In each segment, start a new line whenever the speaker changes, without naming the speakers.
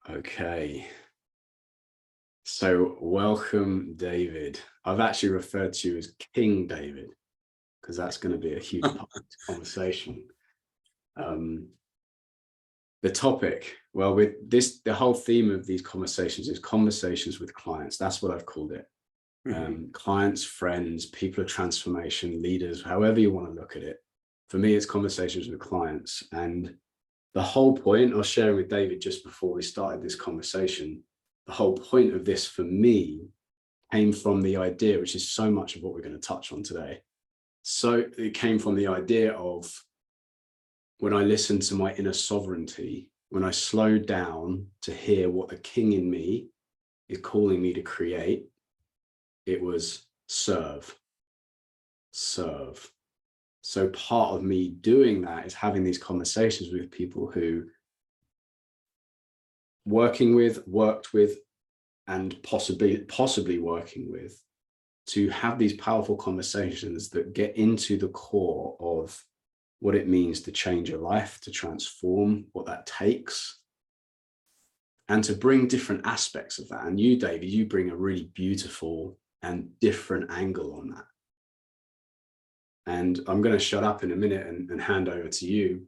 Okay. So welcome, David. I've actually referred to you as King David because that's going to be a huge part of this conversation. The topic, well, with this, the whole theme of these conversations is conversations with clients. That's what I've called it. Clients, friends, people of transformation, leaders, however you want to look at it. For me, it's conversations with clients. And the whole point, I was sharing with David just before we started this conversation, the whole point of this for me came from the idea, which is so much of what we're going to touch on today. So it came from the idea of when I listened to my inner sovereignty, when I slowed down to hear what the king in me is calling me to create, it was serve. So part of me doing that is having these conversations with people who worked with, and possibly working with, to have these powerful conversations that get into the core of what it means to change your life, to transform, what that takes, and to bring different aspects of that. And you, David, you bring a really beautiful and different angle on that. And I'm going to shut up in a minute and hand over to you.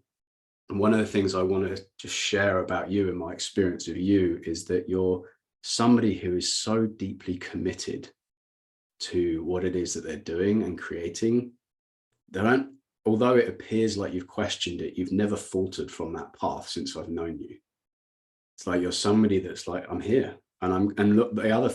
And one of the things I want to just share about you and my experience of you is that you're somebody who is so deeply committed to what it is that they're doing and creating. Although it appears like you've questioned it, you've never faltered from that path since I've known you. It's like you're somebody that's like, I'm here. And look, the other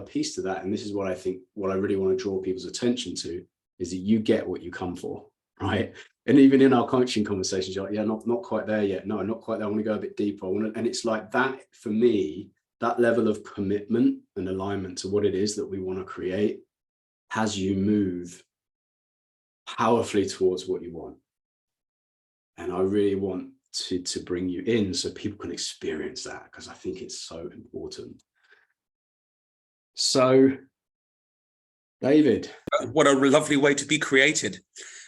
piece to that, and this is what I really want to draw people's attention to, is that you get what you come for, right? And even in our coaching conversations, you're like, yeah, not quite there yet. No, not quite there. I want to go a bit deeper. And it's like that, for me, that level of commitment and alignment to what it is that we want to create has you move powerfully towards what you want. And I really want to bring you in so people can experience that, because I think it's so important. So, David.
What a lovely way to be created.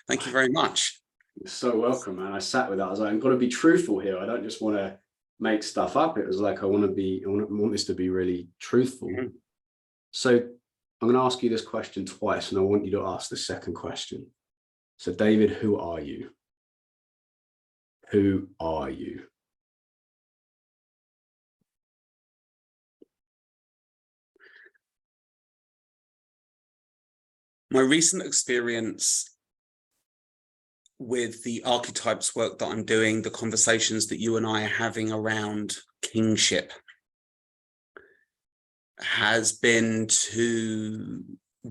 Thank you very much.
You're so welcome, man. I sat with that. I was like, I've got to be truthful here. I don't just want to make stuff up. It was like, I want this to be really truthful. Mm-hmm. So I'm going to ask you this question twice, and I want you to ask the second question. So, David, who are you? Who are you?
My recent experience with the archetypes work that I'm doing, the conversations that you and I are having around kingship, has been to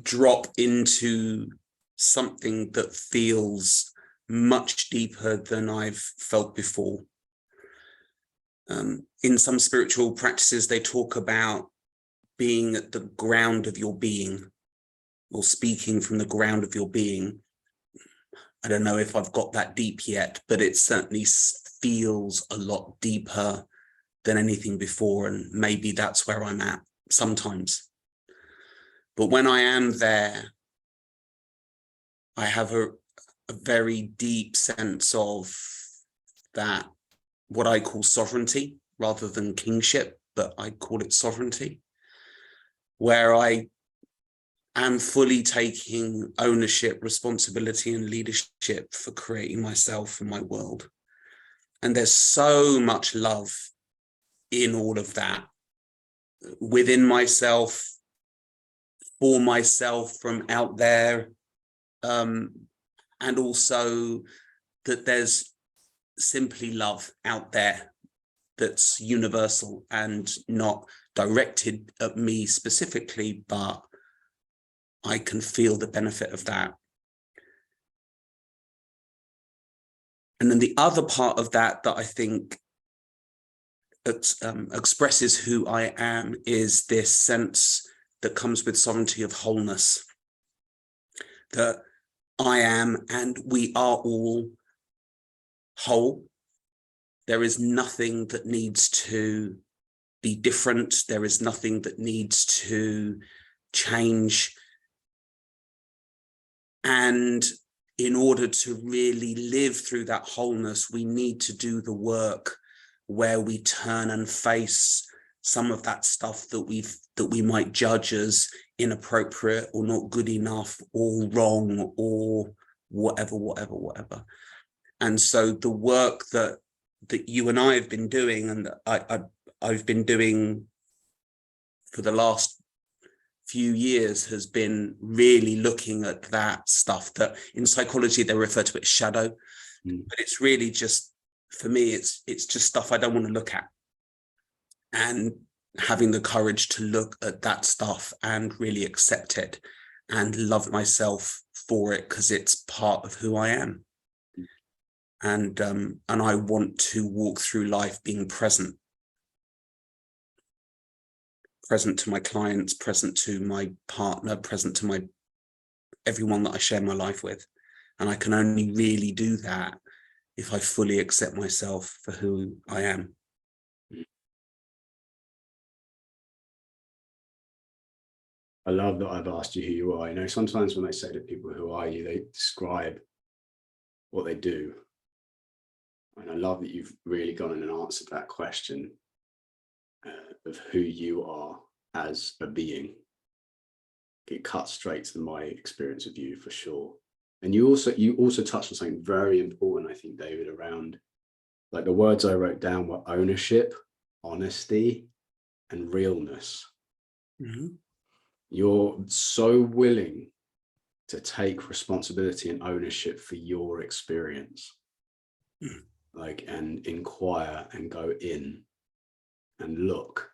drop into something that feels much deeper than I've felt before. In some spiritual practices, they talk about being at the ground of your being, or speaking from the ground of your being. I don't know if I've got that deep yet, but it certainly feels a lot deeper than anything before. And maybe that's where I'm at sometimes. But when I am there, I have a very deep sense of that, what I call sovereignty rather than kingship, but I call it sovereignty, where I am fully taking ownership, responsibility, and leadership for creating myself and my world. And there's so much love in all of that, within myself, for myself, from out there, and also that there's simply love out there that's universal and not directed at me specifically, but I can feel the benefit of that. And then the other part of that I think expresses who I am is this sense that comes with sovereignty of wholeness, that I am and we are all whole. There is nothing that needs to be different. There is nothing that needs to change. And in order to really live through that wholeness, we need to do the work where we turn and face some of that stuff that we might judge as inappropriate or not good enough or wrong or whatever. And so the work that you and I have been doing, and I've been doing for the last few years, has been really looking at that stuff that in psychology they refer to it as shadow, but it's really just, for me, it's just stuff I don't want to look at, and having the courage to look at that stuff and really accept it and love myself for it, because it's part of who I am. And I want to walk through life being present to my clients, present to my partner, present to everyone that I share my life with. And I can only really do that if I fully accept myself for who I am.
I love that I've asked you who you are. You know, sometimes when I say to people, who are you, they describe what they do. And I love that you've really gone in and answered that question of who you are as a being. It cuts straight to my experience of you, for sure. And you also touched on something very important, I think, David, around, like, the words I wrote down were ownership, honesty, and realness.
Mm-hmm.
You're so willing to take responsibility and ownership for your experience. Like, and inquire and go in and look.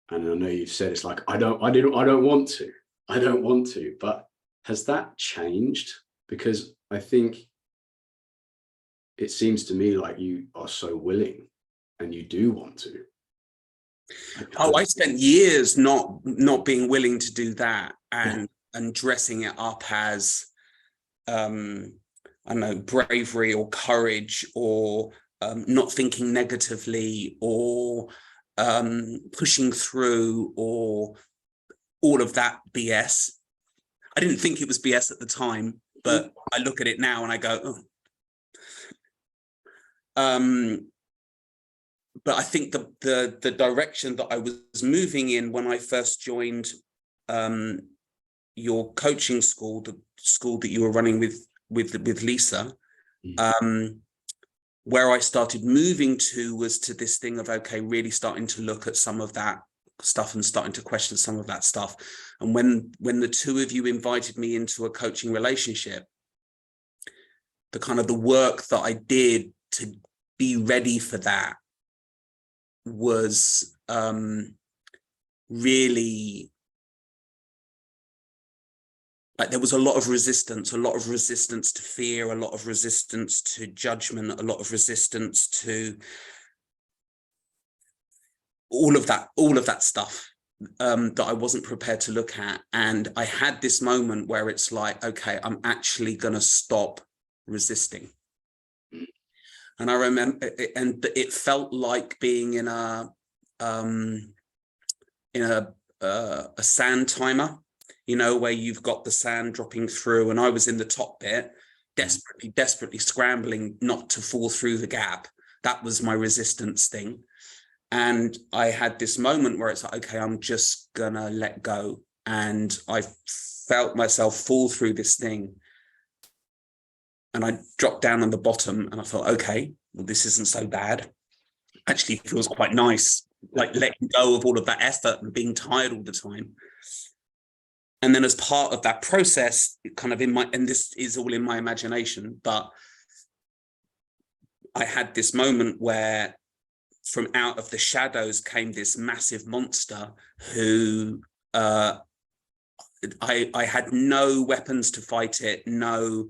And I know you've said it's like, I don't want to, but has that changed? Because I think it seems to me like you are so willing and you do want to.
I spent years not being willing to do that, and dressing it up as I don't know, bravery or courage, or not thinking negatively, or pushing through, or all of that BS. I didn't think it was BS at the time, but I look at it now and I go, oh. But I think the direction that I was moving in when I first joined your coaching school, the school that you were running with Lisa, where I started moving to was to this thing of, okay, really starting to look at some of that stuff and starting to question some of that stuff. And when the two of you invited me into a coaching relationship, the kind of the work that I did to be ready for that was really, like, there was a lot of resistance to fear, a lot of resistance to judgment, a lot of resistance to all of that stuff that I wasn't prepared to look at. And I had this moment where it's like, okay, I'm actually going to stop resisting. And I remember, and it felt like being in a sand timer, you know, where you've got the sand dropping through, and I was in the top bit, desperately scrambling not to fall through the gap. That was my resistance thing. And I had this moment where it's like, okay, I'm just gonna let go. And I felt myself fall through this thing. And I dropped down on the bottom and I thought, okay, well, this isn't so bad. Actually, it feels quite nice, like letting go of all of that effort and being tired all the time. And then as part of that process, kind of and this is all in my imagination, but I had this moment where from out of the shadows came this massive monster who I had no weapons to fight it, no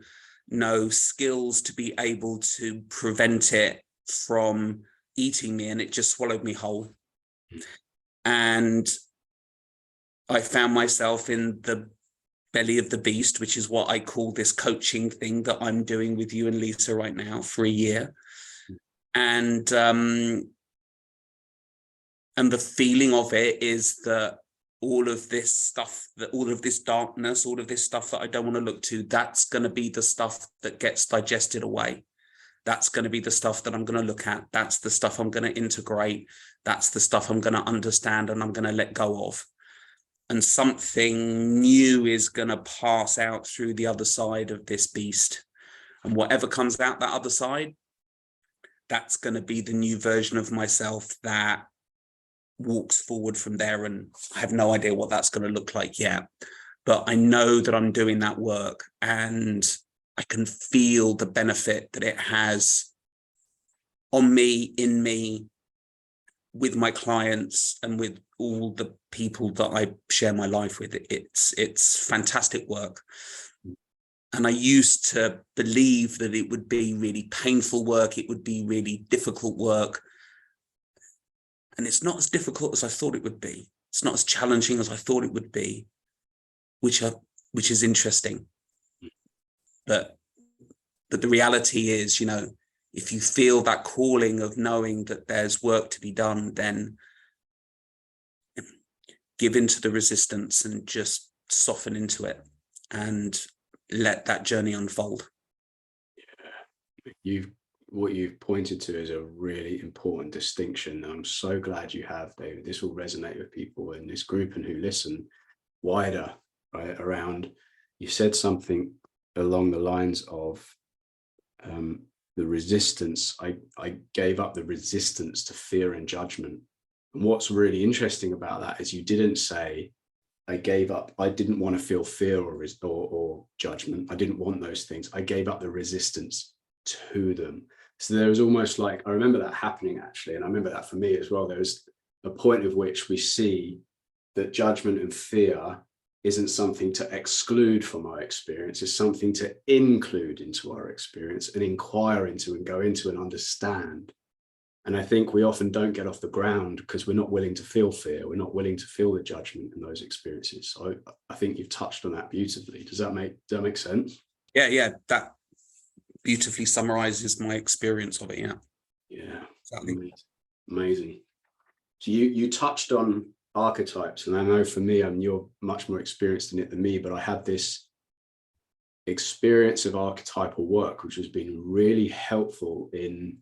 skills to be able to prevent it from eating me, and it just swallowed me whole. And I found myself in the belly of the beast, which is what I call this coaching thing that I'm doing with you and Lisa right now for a year. And the feeling of it is that all of this stuff, that all of this darkness, all of this stuff that I don't want to look to, that's going to be the stuff that gets digested away. That's going to be the stuff that I'm going to look at. That's the stuff I'm going to integrate. That's the stuff I'm going to understand and I'm going to let go of. And something new is going to pass out through the other side of this beast. And whatever comes out that other side, that's going to be the new version of myself that walks forward from there. And I have no idea what that's going to look like yet. But I know that I'm doing that work, and I can feel the benefit that it has on me, in me, with my clients, and with all the people that I share my life with. It's fantastic work. And I used to believe that it would be really painful work. It would be really difficult work. And it's not as difficult as I thought it would be. It's not as challenging as I thought it would be, which is interesting. But the reality is, you know, if you feel that calling of knowing that there's work to be done, then give into the resistance and just soften into it and let that journey unfold.
Yeah. What you've pointed to is a really important distinction. I'm so glad you have, David. This will resonate with people in this group and who listen wider, right? Around, you said something along the lines of the resistance. I gave up the resistance to fear and judgment. And what's really interesting about that is you didn't say, I gave up. I didn't want to feel fear or judgment. I didn't want those things. I gave up the resistance to them. So there was almost like, I remember that happening actually. And I remember that for me as well. There was a point at which we see that judgment and fear isn't something to exclude from our experience. It's something to include into our experience and inquire into and go into and understand. And I think we often don't get off the ground because we're not willing to feel fear. We're not willing to feel the judgment in those experiences. So I think you've touched on that beautifully. Does that make sense?
Yeah. That beautifully summarizes my experience of it.
Yeah.
Exactly.
Amazing. So you touched on archetypes, and I know for me, you're much more experienced in it than me, but I had this experience of archetypal work, which has been really helpful in,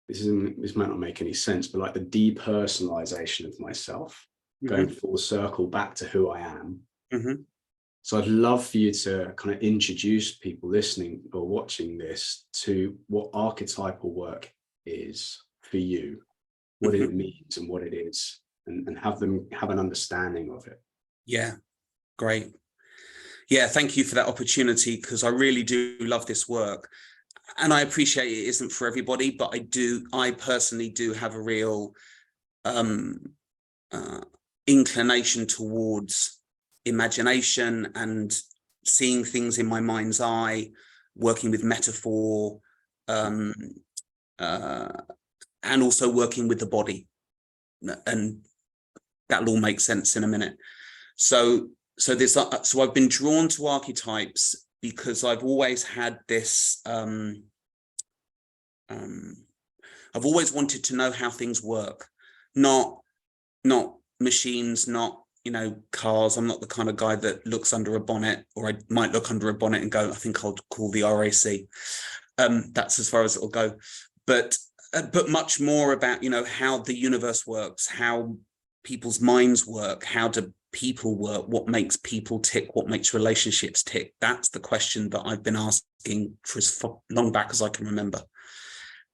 this might not make any sense, but like the depersonalization of myself, going full circle back to who I am. So I'd love for you to kind of introduce people listening or watching this to what archetypal work is for you, what it means and what it is, and have them have an understanding of it.
Yeah, great. Yeah, thank you for that opportunity, because I really do love this work. And I appreciate it isn't for everybody, but I personally do have a real inclination towards imagination and seeing things in my mind's eye, working with metaphor, and also working with the body. And that'll all make sense in a minute. So I've been drawn to archetypes because I've always had this, I've always wanted to know how things work, not machines, not, cars. I'm not the kind of guy that looks under a bonnet, or I might look under a bonnet and go, I think I'll call the RAC. That's as far as it'll go. But much more about, how the universe works, how people's minds work, how do people work, what makes people tick, what makes relationships tick. That's the question that I've been asking for as long back as I can remember.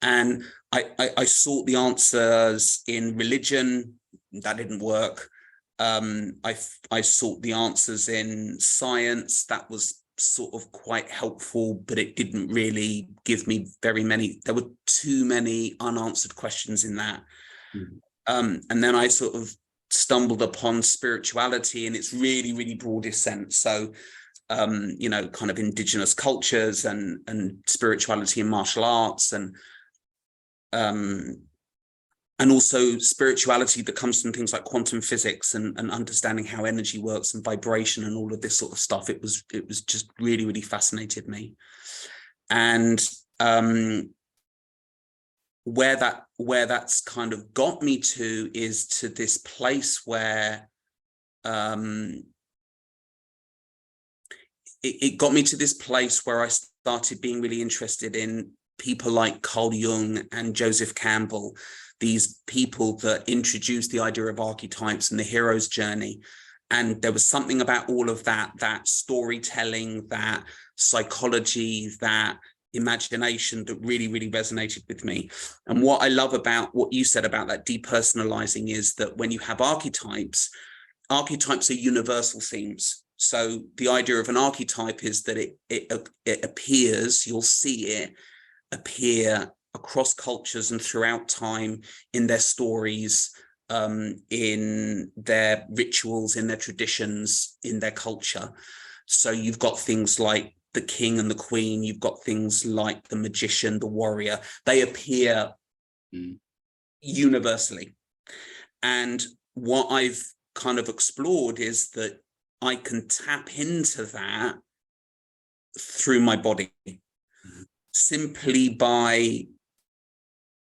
And I sought the answers in religion. That didn't work. I sought the answers in science. That was sort of quite helpful, but it didn't really give me very many. There were too many unanswered questions in that. And then I sort of stumbled upon spirituality in its really, really broadest sense. So, kind of indigenous cultures and spirituality and martial arts, and also spirituality that comes from things like quantum physics and understanding how energy works and vibration and all of this sort of stuff. It was just really, really fascinated me. And where that's kind of got me to is to this place where it got me to this place where I started being really interested in people like Carl Jung and Joseph Campbell, these people that introduced the idea of archetypes and the hero's journey. And there was something about all of that, that storytelling, that psychology, that imagination that really, really resonated with me. And what I love about what you said about that depersonalizing is that when you have archetypes, archetypes are universal themes. So the idea of an archetype is that it appears, you'll see it appear across cultures and throughout time in their stories, in their rituals, in their traditions, in their culture. So you've got things like the king and the queen, you've got things like the magician, the warrior, they appear universally. And what I've kind of explored is that I can tap into that through my body, simply by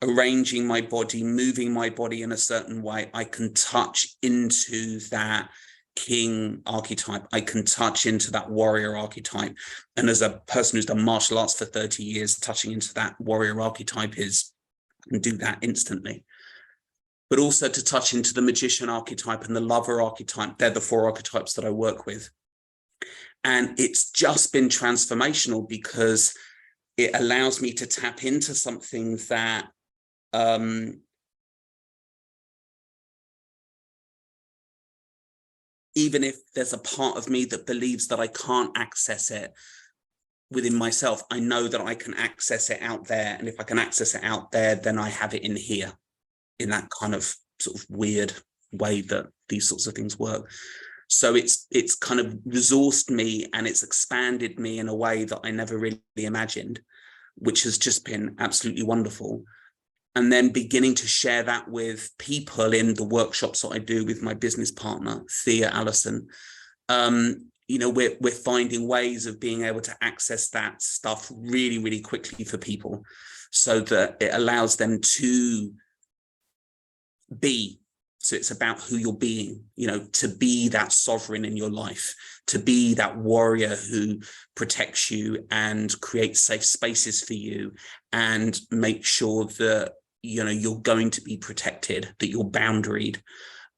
arranging my body, moving my body in a certain way. I can touch into that king archetype. I can touch into that warrior archetype. And as a person who's done martial arts for 30 years, touching into that warrior archetype I can do that instantly. But also to touch into the magician archetype and the lover archetype. They're the 4 archetypes that I work with. And it's just been transformational because it allows me to tap into something that even if there's a part of me that believes that I can't access it within myself, I know that I can access it out there. And if I can access it out there, then I have it in here, in that kind of sort of weird way that these sorts of things work. So it's kind of resourced me and it's expanded me in a way that I never really imagined, which has just been absolutely wonderful. And then beginning to share that with people in the workshops that I do with my business partner, Thea Allison. You know, we're finding ways of being able to access that stuff really, really quickly for people so that it allows them to be. So it's about who you're being, you know, to be that sovereign in your life, to be that warrior who protects you and creates safe spaces for you and make sure that, you know, you're going to be protected, that you're boundaried.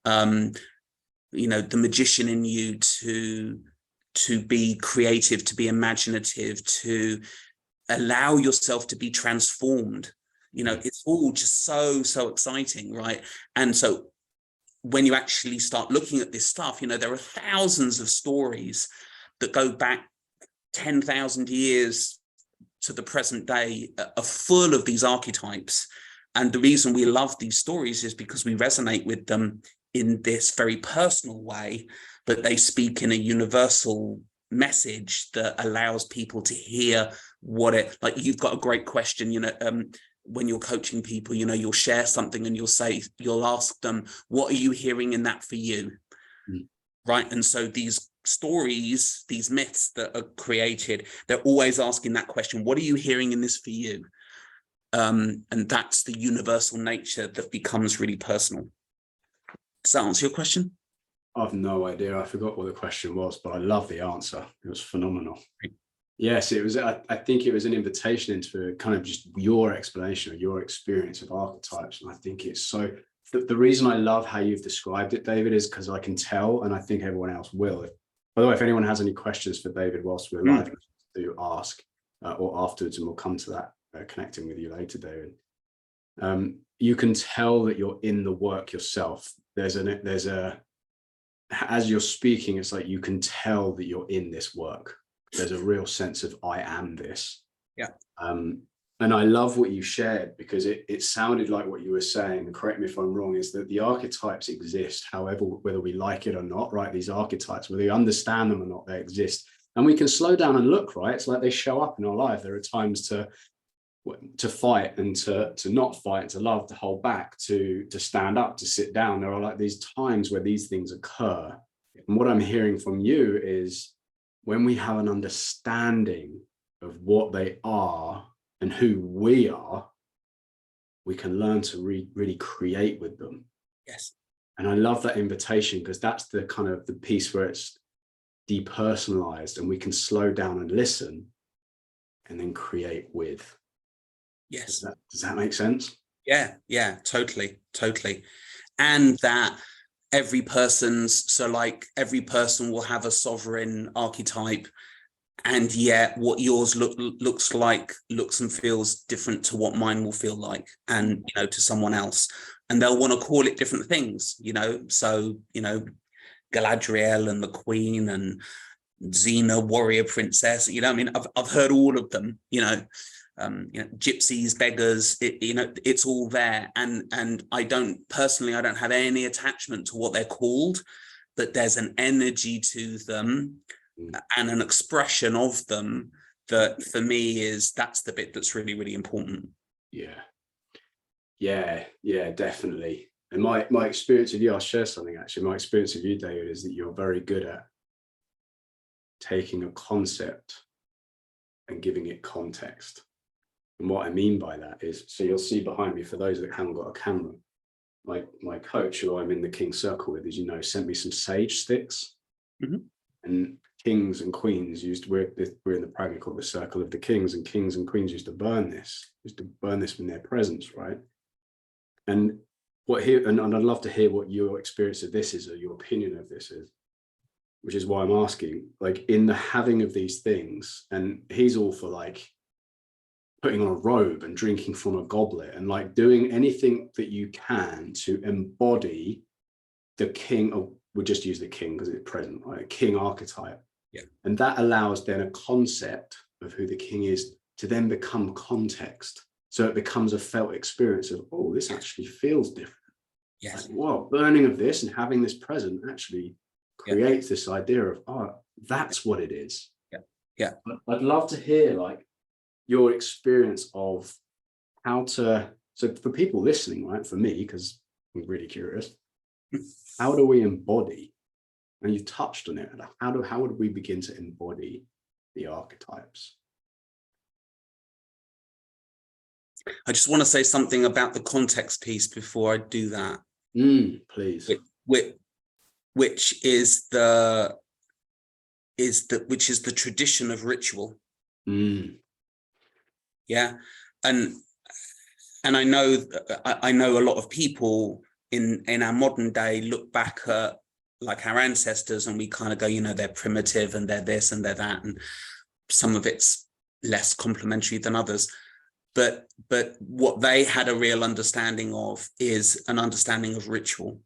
You know, the magician in you to be creative, to be imaginative, to allow yourself to be transformed. You know, it's all just so exciting, right? And so when you actually start looking at this stuff, you know, there are thousands of stories that go back 10,000 years to the present day are full of these archetypes. And the reason we love these stories is because we resonate with them in this very personal way, but they speak in a universal message that allows people to hear what it, like you've got a great question, you know, when you're coaching people, you know, you'll share something and you'll ask them, what are you hearing in that for you? Right. And so these stories, these myths that are created, they're always asking that question, what are you hearing in this for you? And that's the universal nature that becomes really personal. Does that answer your question?
I've no idea. I forgot what the question was, but I love the answer. It was phenomenal. Yes, it was. I think it was an invitation into kind of just your explanation of your experience of archetypes. And I think it's so, the reason I love how you've described it, David, is because I can tell, and I think everyone else will. By the way, if anyone has any questions for David whilst we're live, do ask or afterwards, and we'll come to that, connecting with you later, David. You can tell that you're in the work yourself. There's a, as you're speaking, it's like you can tell that you're in this work. There's a real sense of I am this.
Yeah.
And I love what you shared, because it sounded like what you were saying, and correct me if I'm wrong, is that the archetypes exist, however, whether we like it or not, right? These archetypes, whether we understand them or not, they exist. And we can slow down and look, right? It's like they show up in our life. There are times to fight and to not fight, to love, to hold back, to stand up, to sit down. There are like these times where these things occur. And what I'm hearing from you is, when we have an understanding of what they are and who we are, we can learn to really create with them.
Yes.
And I love that invitation, because that's the kind of the piece where it's depersonalized and we can slow down and listen and then create with.
Yes.
Does that make sense?
Yeah, totally. And that every person will have a sovereign archetype, and yet what yours looks and feels different to what mine will feel like, and to someone else, and they'll want to call it different things, so Galadriel and the Queen and Xena, warrior princess, I mean, I've heard all of them, gypsies, beggars, it's all there. And I don't have any attachment to what they're called, but there's an energy to them and an expression of them that for me that's the bit that's really, really important.
Yeah, definitely. And my experience of you, I'll share something actually. My experience of you, David, is that you're very good at taking a concept and giving it context. And what I mean by that is, so you'll see behind me, for those that haven't got a camera, my coach, who I'm in the King Circle with, as sent me some sage sticks. Mm-hmm. And kings and queens we're in the practice called the Circle of the Kings, and kings and queens used to burn this in their presence, right? And and I'd love to hear what your experience of this is, or your opinion of this is, which is why I'm asking, like, in the having of these things, and he's all for like putting on a robe and drinking from a goblet and like doing anything that you can to embody the king, or we'll just use the king because it's present, right? King archetype.
Yeah.
And that allows then a concept of who the king is to then become context. So it becomes a felt experience of, oh, this actually feels different.
Yes.
Like, wow, burning of this and having this present actually creates this idea of, oh, that's what it is.
Yeah.
I'd love to hear like your experience of how to, so for people listening, right, for me, because I'm really curious, how do we embody? And you touched on it. How would we begin to embody the archetypes?
I just want to say something about the context piece before I do that.
Please.
Which is the tradition of ritual. Yeah. And I know a lot of people in our modern day look back at like our ancestors, and we kind of go, they're primitive and they're this and they're that, and some of it's less complimentary than others. But what they had a real understanding of is an understanding of ritual,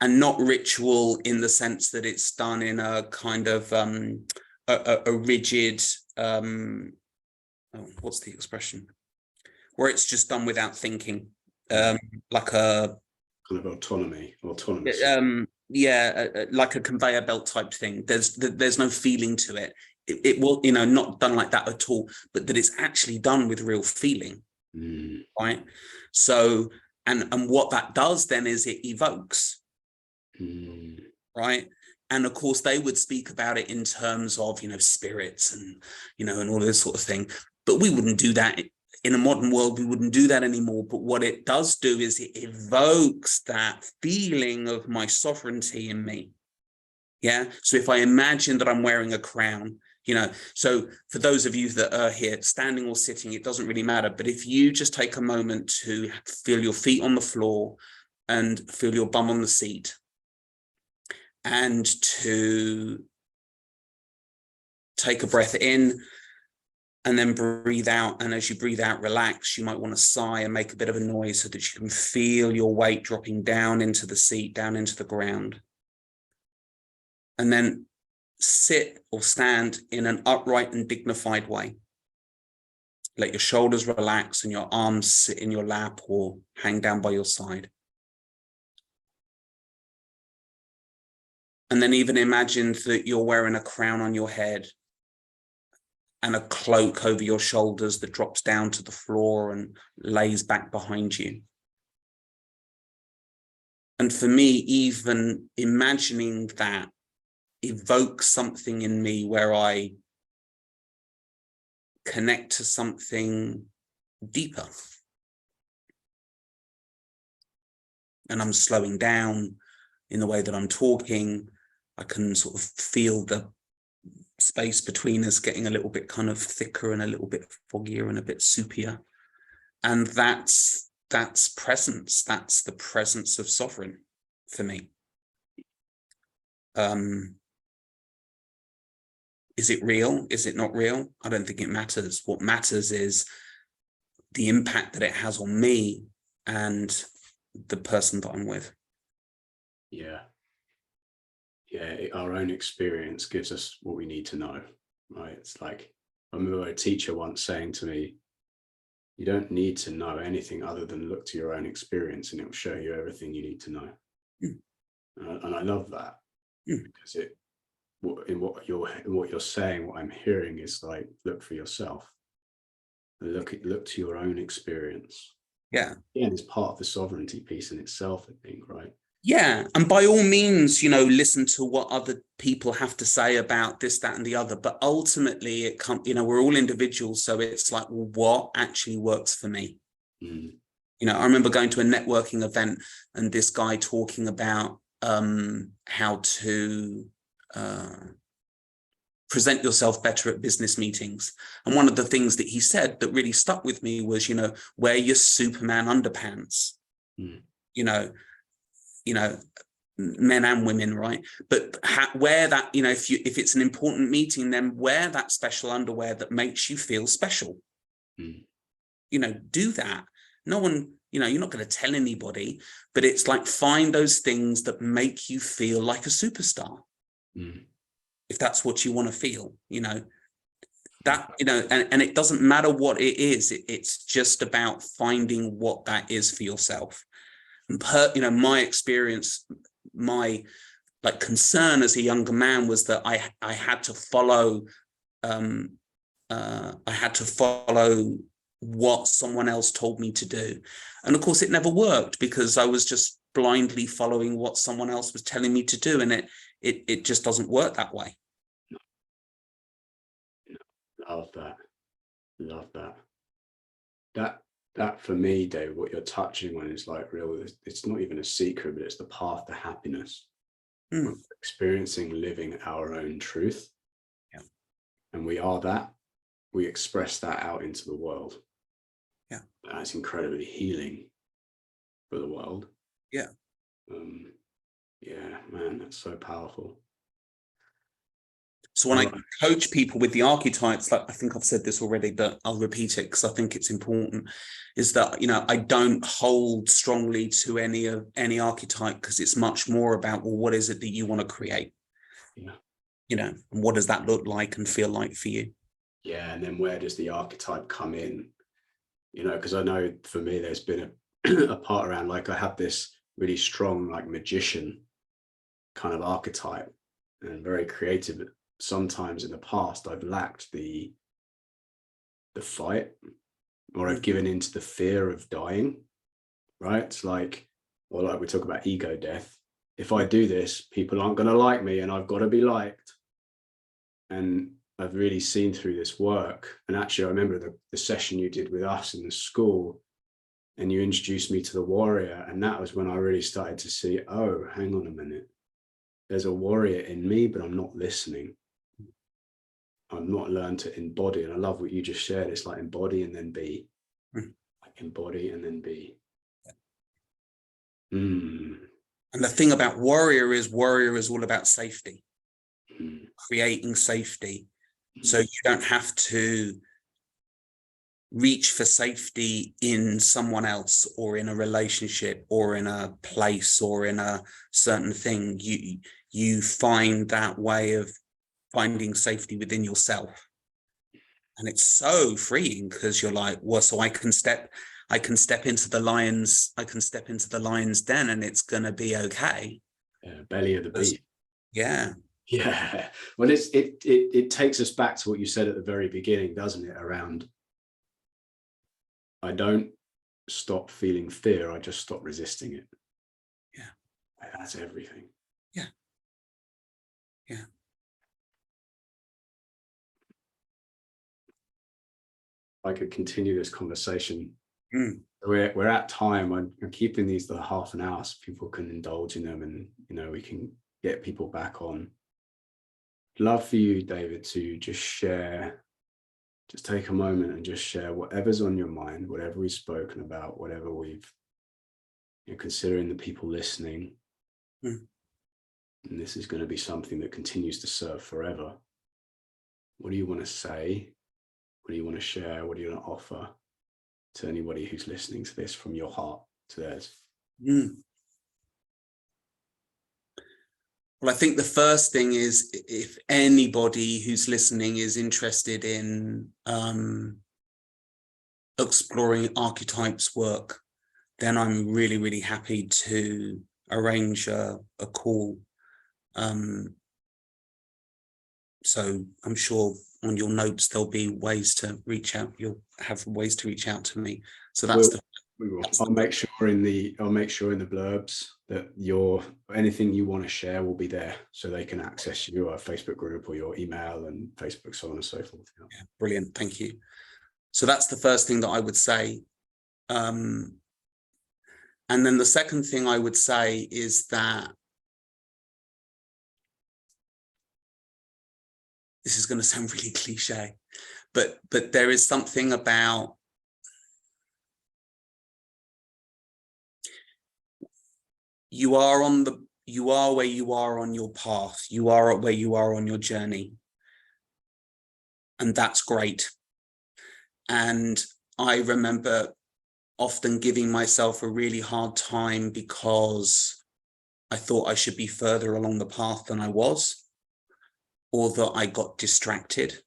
and not ritual in the sense that it's done in a kind of a rigid, what's the expression? Where it's just done without thinking, like a
kind of autonomous.
Like a conveyor belt type thing. There's no feeling to it. It will, not done like that at all, but that it's actually done with real feeling, right? So, and what that does then is it evokes, right? And of course, they would speak about it in terms of, spirits and, and all this sort of thing. But we wouldn't do that in a modern world. We wouldn't do that anymore. But what it does do is it evokes that feeling of my sovereignty in me. Yeah. So if I imagine that I'm wearing a crown, so for those of you that are here, standing or sitting, it doesn't really matter. But if you just take a moment to feel your feet on the floor and feel your bum on the seat, and to take a breath in and then breathe out. And as you breathe out, relax. You might want to sigh and make a bit of a noise so that you can feel your weight dropping down into the seat, down into the ground. And then sit or stand in an upright and dignified way. Let your shoulders relax and your arms sit in your lap or hang down by your side. And then even imagine that you're wearing a crown on your head and a cloak over your shoulders that drops down to the floor and lays back behind you. And for me, even imagining that evokes something in me where I connect to something deeper. And I'm slowing down in the way that I'm talking. I can sort of feel the space between us getting a little bit kind of thicker and a little bit foggier and a bit soupier. And that's presence. That's the presence of sovereign for me. Is it real? Is it not real? I don't think it matters. What matters is the impact that it has on me and the person that I'm with.
Yeah. Our own experience gives us what we need to know, right? It's like, I remember a teacher once saying to me, you don't need to know anything other than look to your own experience and it will show you everything you need to know. And I love that, because in what you're saying, what I'm hearing is like, look for yourself, look to your own experience.
Yeah.
And it's part of the sovereignty piece in itself, I think, right?
Yeah. And by all means, listen to what other people have to say about this, that, and the other. But ultimately, it can't, we're all individuals. So it's like, well, what actually works for me? I remember going to a networking event and this guy talking about how to present yourself better at business meetings. And one of the things that he said that really stuck with me was, wear your Superman underpants. Men and women, right? But wear that, if it's an important meeting, then wear that special underwear that makes you feel special. Do that. No one, you're not going to tell anybody, but it's like, find those things that make you feel like a superstar. If that's what you want to feel, that, and it doesn't matter what it is. It's just about finding what that is for yourself. And my experience, my concern as a younger man was that I had to follow what someone else told me to do. And of course it never worked, because I was just blindly following what someone else was telling me to do, and it just doesn't work that way.
Love that for me, Dave, what you're touching on is like real, it's not even a secret, but it's the path to happiness. We're experiencing, living our own truth.
Yeah.
And we are that. We express that out into the world.
Yeah.
That's incredibly healing for the world.
Yeah.
Yeah, man, that's so powerful.
So when I coach people with the archetypes, like I think I've said this already, but I'll repeat it because I think it's important, is that, I don't hold strongly to any archetype, because it's much more about, well, what is it that you want to create?
Yeah.
And what does that look like and feel like for you?
Yeah. And then where does the archetype come in? Because I know for me, there's been a part around, like, I have this really strong, like, magician kind of archetype and very creative. Sometimes in the past, I've lacked the fight, or I've given into the fear of dying, right? It's like, or like we talk about ego death. If I do this, people aren't going to like me, and I've got to be liked. And I've really seen through this work. And actually, I remember the session you did with us in the school, and you introduced me to the warrior. And that was when I really started to see, oh, hang on a minute. There's a warrior in me, but I'm not listening. I'm not learned to embody. And I love what you just shared. It's like embody and then be. Like embody and then be. And
the thing about warrior is all about safety, creating safety. So you don't have to reach for safety in someone else, or in a relationship, or in a place, or in a certain thing. You find that way of finding safety within yourself, and it's so freeing, because you're like, well, so I can step into the lion's den, and it's gonna be okay.
Belly of the beast.
Yeah.
Well, it takes us back to what you said at the very beginning, doesn't it? Around, I don't stop feeling fear, I just stop resisting it.
Yeah.
That's everything.
Yeah.
I could continue this conversation. We're at time. I'm keeping these the half an hour so people can indulge in them, and we can get people back on. Love for you, David, to just share just take a moment and just share whatever's on your mind, whatever we've spoken about, whatever we've, considering the people listening. And this is going to be something that continues to serve forever. What do you want to say? What do you want to share? What do you want to offer to anybody who's listening to this, from your heart to theirs?
Well, I think the first thing is, if anybody who's listening is interested in exploring archetypes work, then I'm really, really happy to arrange a call. So I'm sure on your notes there'll be ways to reach out. You'll have ways to reach out to me. So that's
we will. I'll make sure in the blurbs that anything you want to share will be there, so they can access your Facebook group or your email and Facebook, so on and so forth.
Yeah, brilliant, thank you. So that's the first thing that I would say. And then the second thing I would say is that this is going to sound really cliche, but there is something about you are where you are on your path. You are where you are on your journey. And that's great. And I remember often giving myself a really hard time because I thought I should be further along the path than I was, or that I got distracted,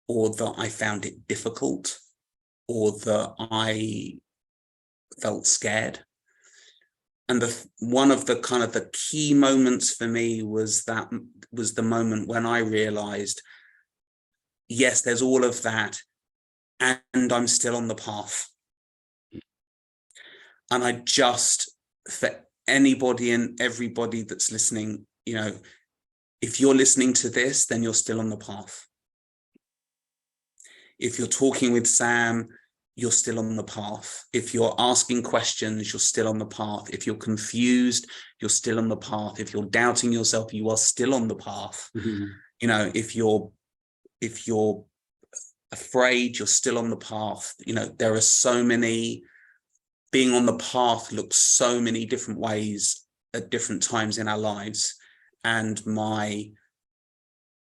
or that I found it difficult, or that I felt scared. And one of the kind of the key moments for me was the moment when I realized, yes, there's all of that, and I'm still on the path. And I just, for anybody and everybody that's listening, if you're listening to this, then you're still on the path. If you're talking with Sam, you're still on the path. If you're asking questions, you're still on the path. If you're confused, you're still on the path. If you're doubting yourself, you are still on the path. If you're afraid, you're still on the path. There are so many, being on the path looks so many different ways at different times in our lives. And my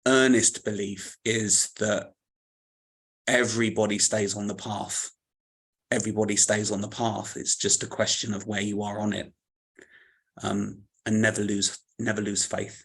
earnest belief is that everybody stays on the path. Everybody stays on the path. It's just a question of where you are on it. And never lose faith.